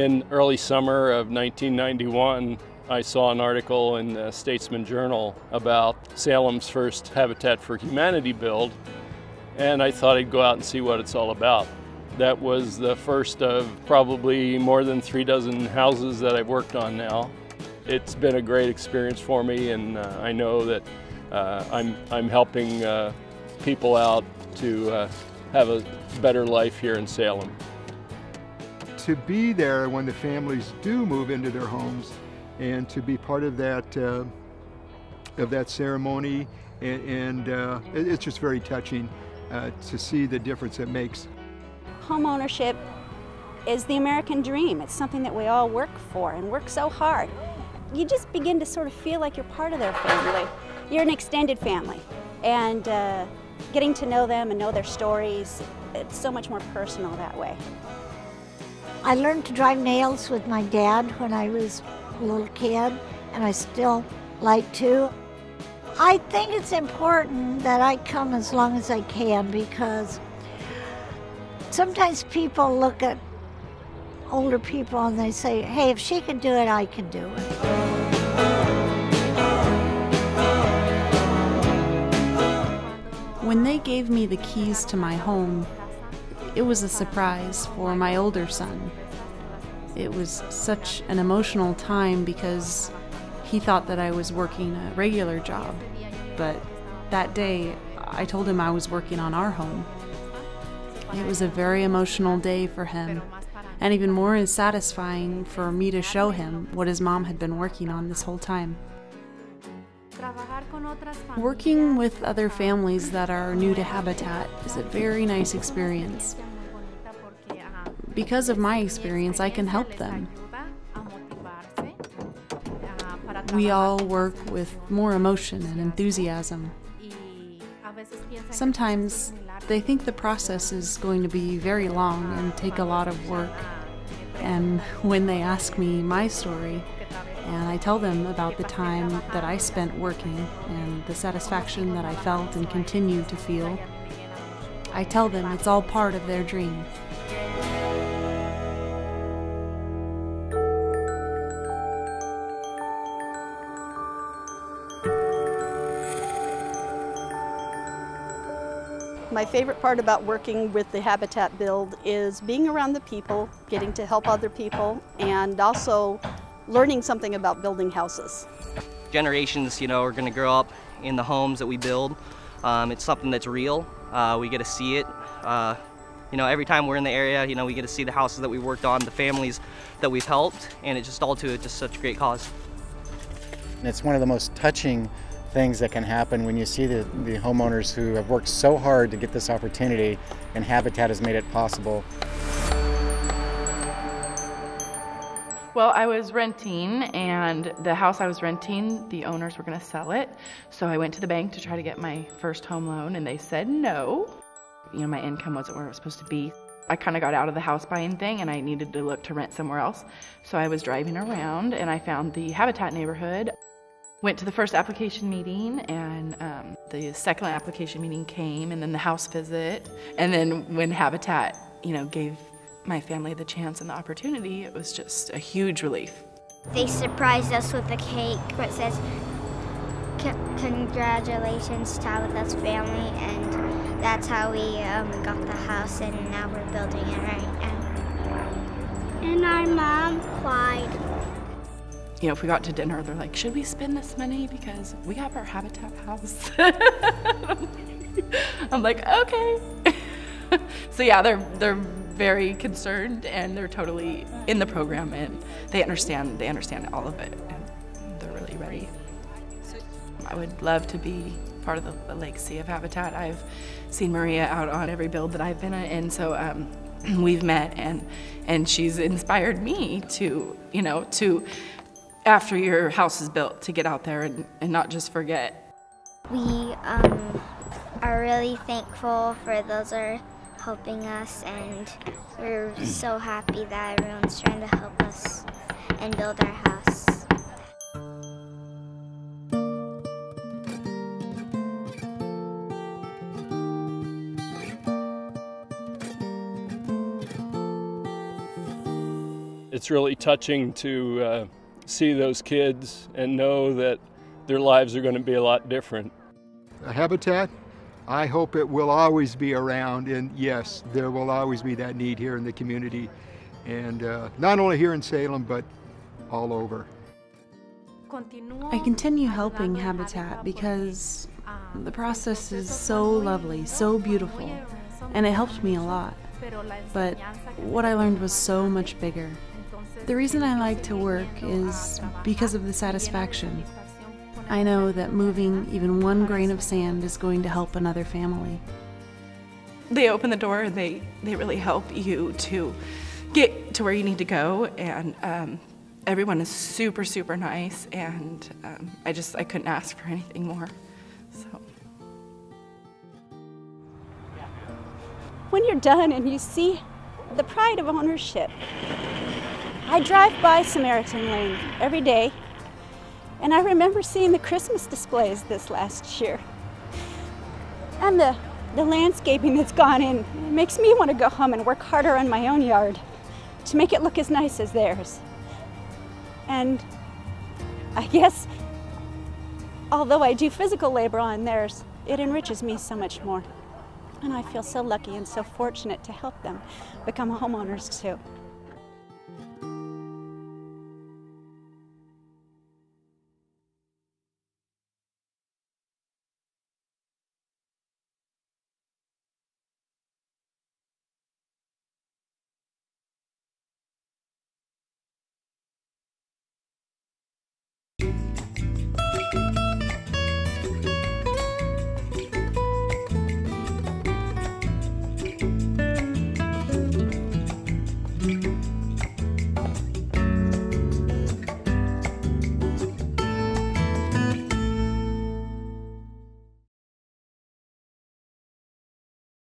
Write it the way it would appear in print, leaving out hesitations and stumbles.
In early summer of 1991, I saw an article in the Statesman Journal about Salem's first Habitat for Humanity build, and I thought I'd go out and see what it's all about. That was the first of probably more than 36 houses that I've worked on now. It's been a great experience for me, and I know that I'm helping people out to have a better life here in Salem. To be there when the families do move into their homes and to be part of that ceremony, and it's just very touching to see the difference it makes. Home ownership is the American dream. It's something that we all work for and work so hard. You just begin to sort of feel like you're part of their family. You're an extended family, and getting to know them and know their stories, it's so much more personal that way. I learned to drive nails with my dad when I was a little kid, and I still like to. I think it's important that I come as long as I can, because sometimes people look at older people and they say, hey, if she can do it, I can do it. When they gave me the keys to my home, it was a surprise for my older son. It was such an emotional time because he thought that I was working a regular job. But that day, I told him I was working on our home. It was a very emotional day for him, and even more satisfying for me to show him what his mom had been working on this whole time. Working with other families that are new to Habitat is a very nice experience. Because of my experience, I can help them. We all work with more emotion and enthusiasm. Sometimes they think the process is going to be very long and take a lot of work. And when they ask me my story, and I tell them about the time that I spent working and the satisfaction that I felt and continue to feel, I tell them it's all part of their dream. My favorite part about working with the Habitat build is being around the people, getting to help other people, and also learning something about building houses. Generations, are going to grow up in the homes that we build. It's something that's real. We get to see it. Every time we're in the area, we get to see the houses that we worked on, the families that we've helped, and it's just all to just such a great cause. It's one of the most touching things that can happen when you see the homeowners who have worked so hard to get this opportunity, and Habitat has made it possible. Well, I was renting, and the house I was renting, the owners were going to sell it. So I went to the bank to try to get my first home loan, and they said no. My income wasn't where it was supposed to be. I kind of got out of the house buying thing, and I needed to look to rent somewhere else. So I was driving around, and I found the Habitat neighborhood. Went to the first application meeting, and the second application meeting came, and then the house visit. And then when Habitat, gave my family the chance and the opportunity, it was just a huge relief. They surprised us with a cake where it says, congratulations Tabitha's family, and that's how we got the house, and now we're building it right now. And our mom cried. If we got to dinner, they're like, should we spend this money because we have our Habitat house? I'm like, okay. So yeah, they're very concerned, and they're totally in the program, and they understand all of it, and they're really ready. I would love to be part of the legacy of Habitat. I've seen Maria out on every build that I've been in, and so we've met, and she's inspired me to, after your house is built, to get out there and not just forget. We are really thankful for those who are helping us, and we're so happy that everyone's trying to help us and build our house. It's really touching to see those kids and know that their lives are going to be a lot different. Habitat, I hope it will always be around, and yes, there will always be that need here in the community, and not only here in Salem, but all over. I continue helping Habitat because the process is so lovely, so beautiful, and it helped me a lot. But what I learned was so much bigger. The reason I like to work is because of the satisfaction. I know that moving even one grain of sand is going to help another family. They open the door and they really help you to get to where you need to go, and everyone is super, super nice, and I couldn't ask for anything more. So. When you're done and you see the pride of ownership, I drive by Samaritan Lane every day, and I remember seeing the Christmas displays this last year. And the landscaping that's gone in, it makes me want to go home and work harder on my own yard to make it look as nice as theirs. And I guess, although I do physical labor on theirs, it enriches me so much more. And I feel so lucky and so fortunate to help them become homeowners too.